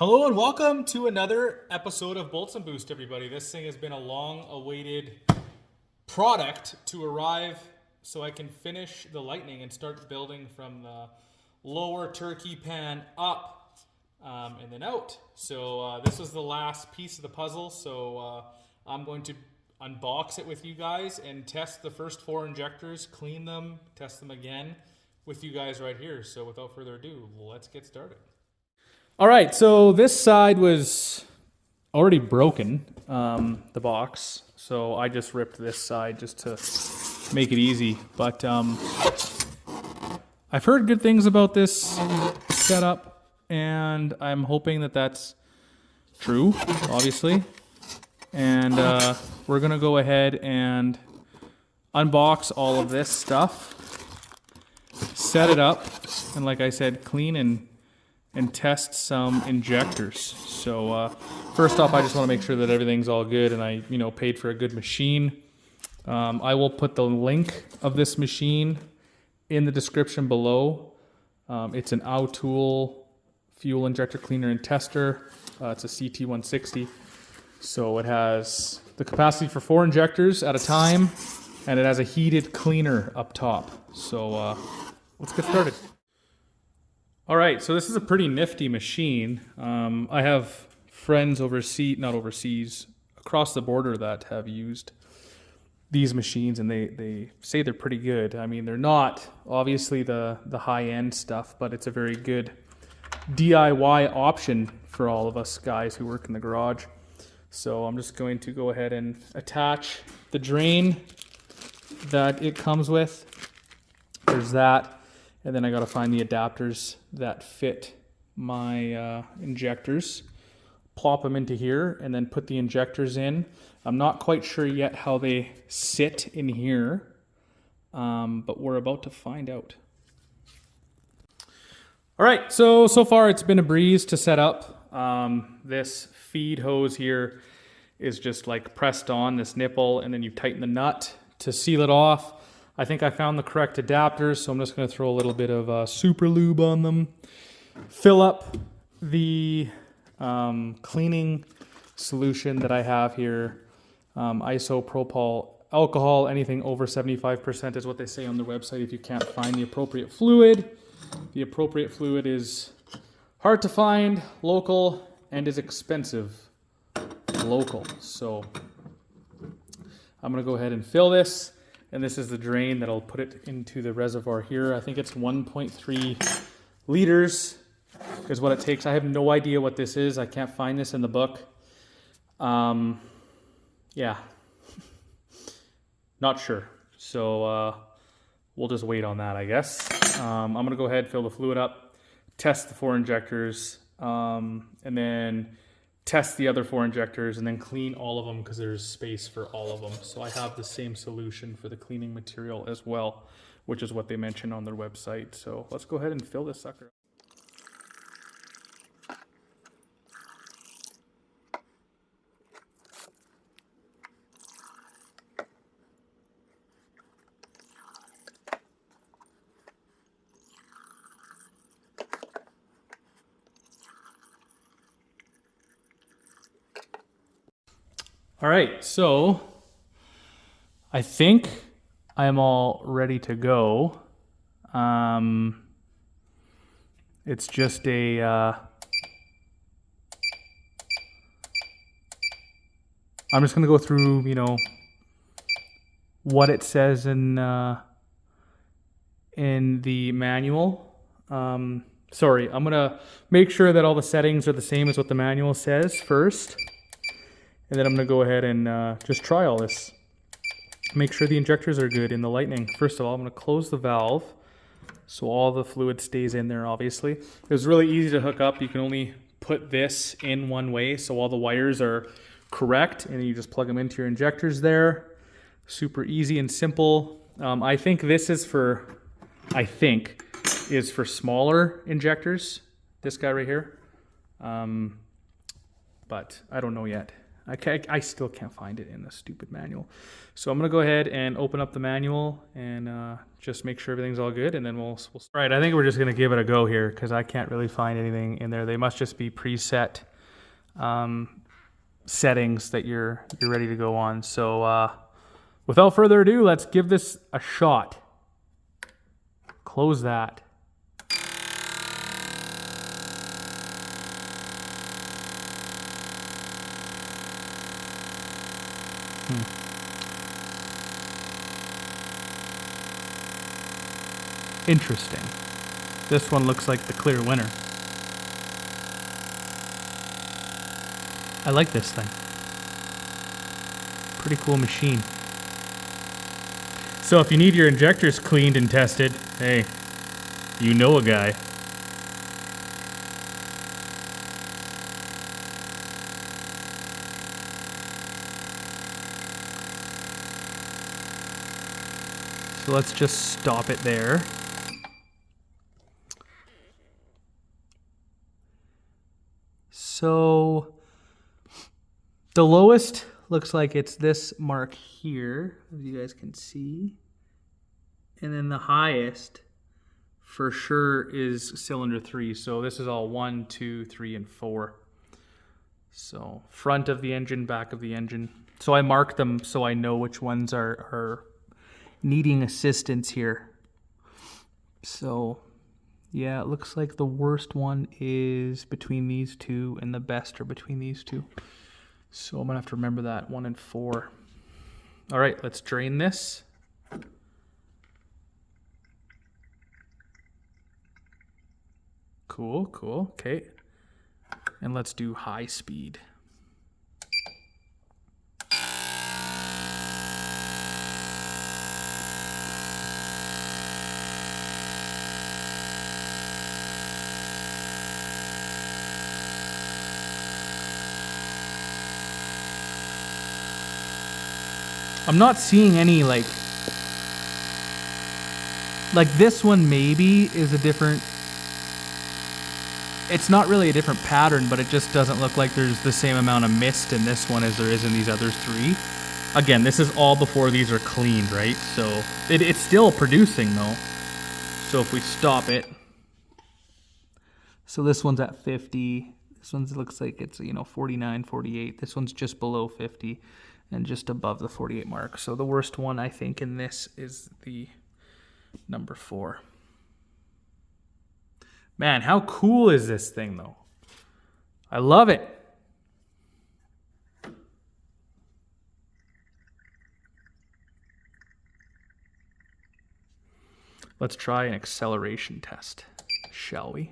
Hello and welcome to another episode of Bolts and Boost, everybody. This thing has been a long-awaited product to arrive so I can finish the Lightning and start building from the lower turkey pan up and then out. So this was the last piece of the puzzle, so I'm going to unbox it with you guys and test the first 4 injectors, clean them, test them again with you guys right here. So without further ado, let's get started. All right, so this side was already broken, the box, so I just ripped this side just to make it easy. But I've heard good things about this setup, and I'm hoping that that's true, obviously. And we're going to go ahead and unbox all of this stuff, set it up, and like I said, clean and test some injectors. So first off, I just want to make sure that everything's all good and I, paid for a good machine. I will put the link of this machine in the description below. It's an AUTOOL fuel injector cleaner and tester. It's a CT160. So it has the capacity for 4 injectors at a time, and it has a heated cleaner up top. So let's get started. All right, so this is a pretty nifty machine. I have friends across the border that have used these machines, and they say they're pretty good. I mean, they're not obviously the high-end stuff, but it's a very good DIY option for all of us guys who work in the garage. So I'm just going to go ahead and attach the drain that it comes with. There's that. And then I got to find the adapters that fit my injectors, plop them into here, and then put the injectors in. I'm not quite sure yet how they sit in here, but we're about to find out. All right, so far it's been a breeze to set up. This feed hose here is just like pressed on this nipple, and then you tighten the nut to seal it off. I think I found the correct adapters, so I'm just going to throw a little bit of super lube on them. Fill up the cleaning solution that I have here. Isopropyl alcohol, anything over 75% is what they say on their website if you can't find the appropriate fluid. The appropriate fluid is hard to find, local, and is expensive local. So I'm going to go ahead and fill this. And this is the drain that'll put it into the reservoir here. I think it's 1.3 liters is what it takes. I have no idea what this is. I can't find this in the book. Yeah, not sure. So we'll just wait on that, I guess. I'm going to go ahead, fill the fluid up, test the 4 injectors, and then test the other 4 injectors, and then clean all of them because there's space for all of them. So I have the same solution for the cleaning material as well, which is what they mention on their website. So let's go ahead and fill this sucker. All right, so I think I'm all ready to go. It's just a I'm just gonna go through, what it says in the manual. Sorry, I'm gonna make sure that all the settings are the same as what the manual says first. And then I'm going to go ahead and just try all this. Make sure the injectors are good in the Lightning. First of all, I'm going to close the valve so all the fluid stays in there, obviously. It was really easy to hook up. You can only put this in one way, so all the wires are correct, and you just plug them into your injectors there. Super easy and simple. I think this is for smaller injectors, this guy right here. But I don't know yet. I still can't find it in the stupid manual. So I'm going to go ahead and open up the manual and just make sure everything's all good, and then we'll all right, I think we're just going to give it a go here because I can't really find anything in there. They must just be preset settings that you're ready to go on. So without further ado, let's give this a shot. Close that. Interesting. This one looks like the clear winner. I like this thing. Pretty cool machine. So if you need your injectors cleaned and tested, hey, you know a guy. So let's just stop it there. So the lowest looks like it's this mark here, as you guys can see. And then the highest for sure is cylinder 3. So this is all 1, 2, 3, and 4. So front of the engine, back of the engine. So I marked them so I know which ones are needing assistance here. So yeah, it looks like the worst one is between these two and the best are between these two. So I'm gonna have to remember that, 1 and 4. All right, let's drain this. Cool, cool, okay. And let's do high speed. I'm not seeing any like this one maybe is a different, it's not really a different pattern, but it just doesn't look like there's the same amount of mist in this one as there is in these other 3. Again, this is all before these are cleaned, right? So it's still producing though. So if we stop it, so this one's at 50. This one looks like it's, 49, 48. This one's just below 50 and just above the 48 mark. So the worst one I think in this is the number 4. Man, how cool is this thing though? I love it. Let's try an acceleration test, shall we?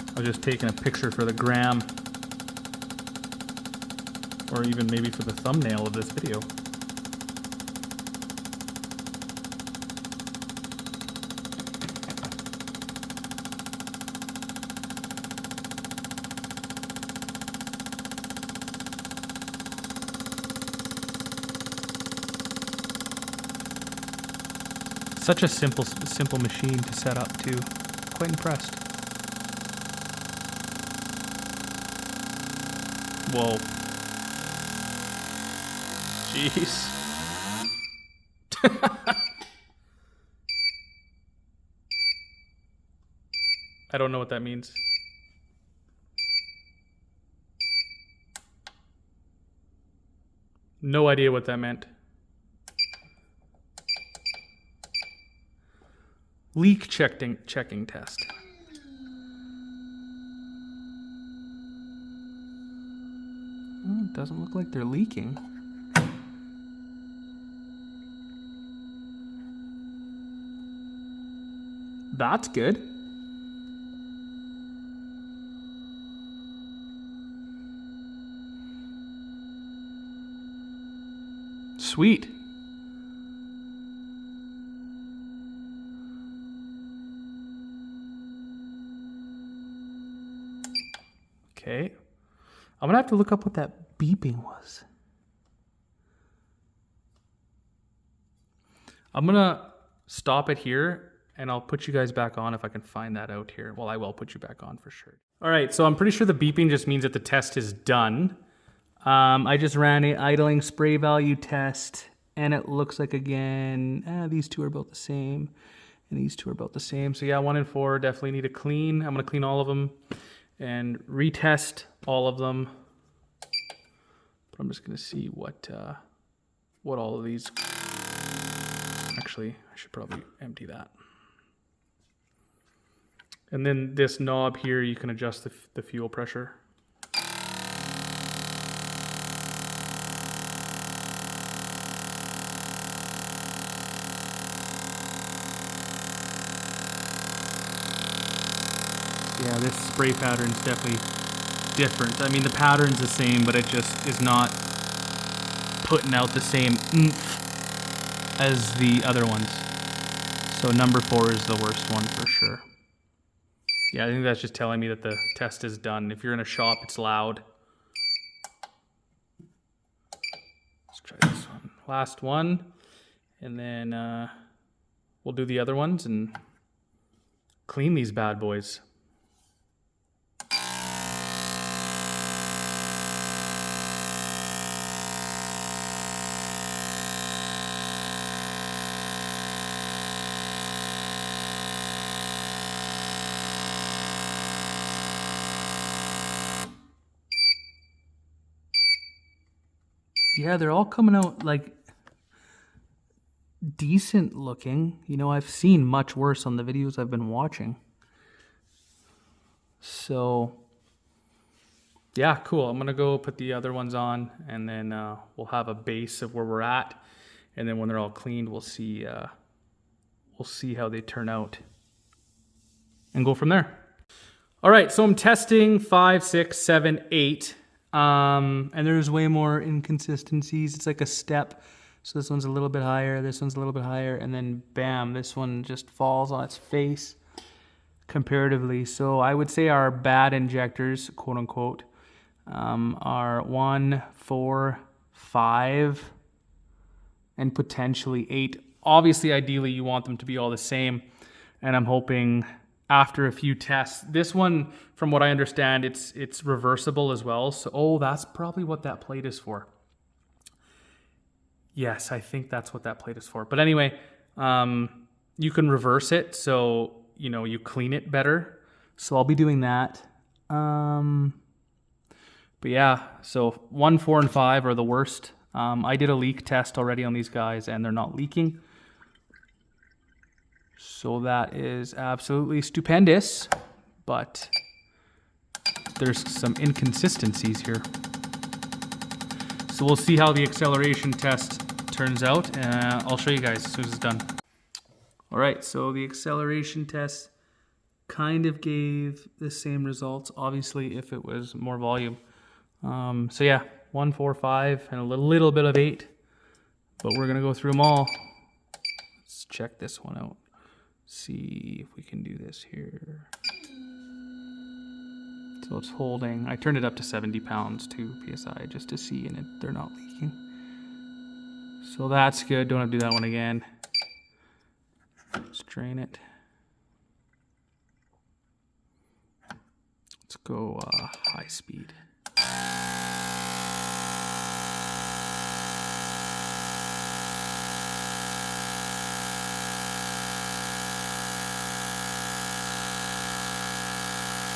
I was just taking a picture for the gram, or even maybe for the thumbnail of this video. Such a simple machine to set up too. Quite impressed. Whoa. Jeez. I don't know what that means. No idea what that meant. Leak checking test. Oh, it doesn't look like they're leaking. That's good. Sweet. Okay. I'm gonna have to look up what that beeping was. I'm gonna stop it here and I'll put you guys back on if I can find that out here. Well, I will put you back on for sure. All right, so I'm pretty sure the beeping just means that the test is done. I just ran an idling spray value test and it looks like, again, these two are about the same and these two are about the same. So yeah, 1 and 4 definitely need to clean. I'm gonna clean all of them and retest all of them. But I'm just gonna see what all of these, actually, I should probably empty that. And then this knob here, you can adjust the fuel pressure. Yeah, this spray pattern is definitely different. I mean, the pattern's the same, but it just is not putting out the same oomph as the other ones. So number 4 is the worst one for sure. Yeah, I think that's just telling me that the test is done. If you're in a shop, it's loud. Let's try this one. Last one. And then we'll do the other ones and clean these bad boys. Yeah, they're all coming out like decent looking. You know, I've seen much worse on the videos I've been watching. So yeah, cool. I'm gonna go put the other ones on and then we'll have a base of where we're at. And then when they're all cleaned, we'll see how they turn out and go from there. All right, so I'm testing 5, 6, 7, 8. And there's way more inconsistencies. It's like a step. So this one's a little bit higher, this one's a little bit higher, and then bam, this one just falls on its face comparatively. So I would say our bad injectors, quote unquote, are 1, 4, 5, and potentially 8. Obviously, ideally, you want them to be all the same. And I'm hoping after a few tests, this one, from what I understand, it's reversible as well. So, oh, that's probably what that plate is for. Yes, I think that's what that plate is for. But anyway, you can reverse it. So, you know, you clean it better. So I'll be doing that. But yeah, so 1, 4, and 5 are the worst. I did a leak test already on these guys and they're not leaking. So that is absolutely stupendous, but there's some inconsistencies here. So we'll see how the acceleration test turns out. I'll show you guys as soon as it's done. All right, so the acceleration test kind of gave the same results, obviously, if it was more volume. So yeah, 1, 4, 5, and a little bit of 8, but we're gonna go through them all. Let's check this one out. See if we can do this here. So it's holding. I turned it up to 70 pounds to PSI just to see, and they're not leaking. So that's good. Don't have to do that one again. Let's drain it. Let's go high speed.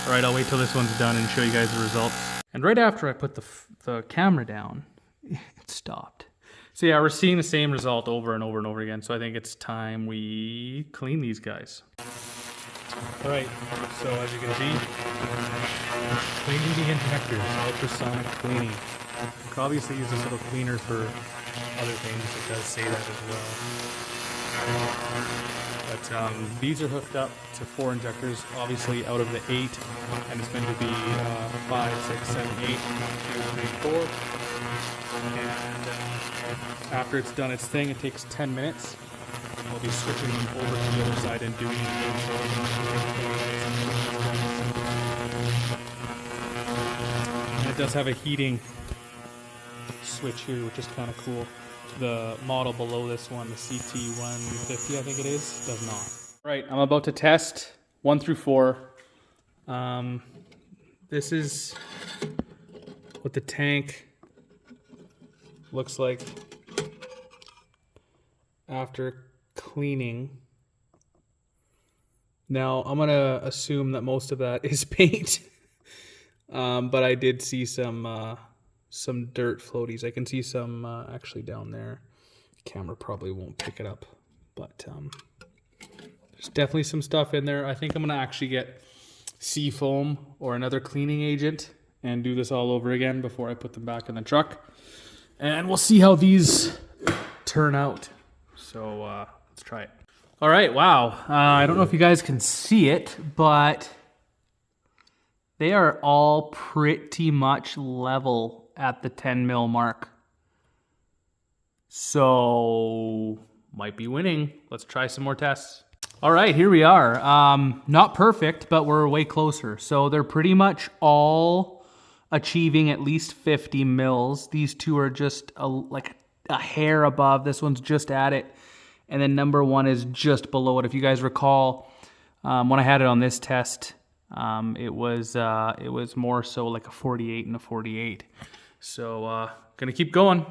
All right, I'll wait till this one's done and show you guys the results. And right after I put the camera down, it stopped. So yeah, we're seeing the same result over and over and over again. So I think it's time we clean these guys. All right, so as you can see, cleaning the injectors, ultrasonic cleaning. You could obviously use this little cleaner for other things. It does say that as well. But these are hooked up to 4 injectors, obviously out of the 8, and it's meant to be 5, 6, 7, 8, 2, 3, 4. And after it's done its thing, it takes 10 minutes. I'll be switching them over to the other side and doing it. And it does have a heating switch here, which is kind of cool. The model below this one, the CT150, I think it is, does not. Right, I'm about to test 1 through 4. This is what the tank looks like after cleaning. Now, I'm gonna assume that most of that is paint, but I did see some dirt floaties. I can see some actually down there. The camera probably won't pick it up, but there's definitely some stuff in there. I think I'm gonna actually get sea foam or another cleaning agent and do this all over again before I put them back in the truck. And we'll see how these turn out. So let's try it. All right, wow. I don't know if you guys can see it, but they are all pretty much level at the 10 mil mark. So might be winning. Let's try some more tests. All right, here we are. Not perfect, but we're way closer. So they're pretty much all achieving at least 50 mils. These two are just like a hair above. This one's just at it. And then number 1 is just below it. If you guys recall, when I had it on this test, it was more so like a 48 and a 48. So gonna keep going.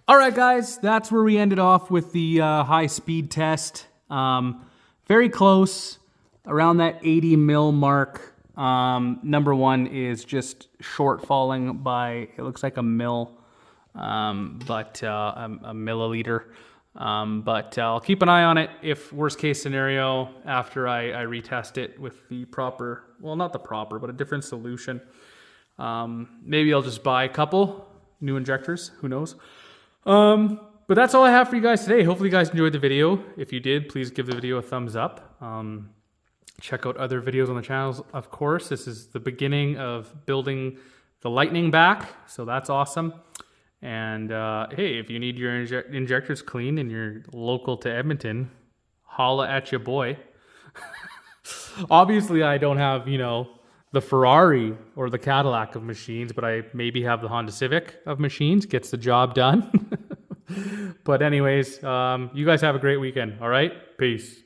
All right, guys, that's where we ended off with the high speed test. Very close, around that 80 mil mark. Number 1 is just short falling by, it looks like a mil, but a milliliter. But I'll keep an eye on it if worst case scenario, after I retest it with the proper, well, not the proper, but a different solution. Maybe I'll just buy a couple new injectors, who knows? But that's all I have for you guys today. Hopefully you guys enjoyed the video. If you did, please give the video a thumbs up. Check out other videos on the channels, of course. This is the beginning of building the Lightning back, so that's awesome. And hey, if you need your injectors cleaned and you're local to Edmonton, holla at your boy. Obviously, I don't have, you know, the Ferrari or the Cadillac of machines, but I maybe have the Honda Civic of machines. Gets the job done. But anyways, you guys have a great weekend. All right? Peace.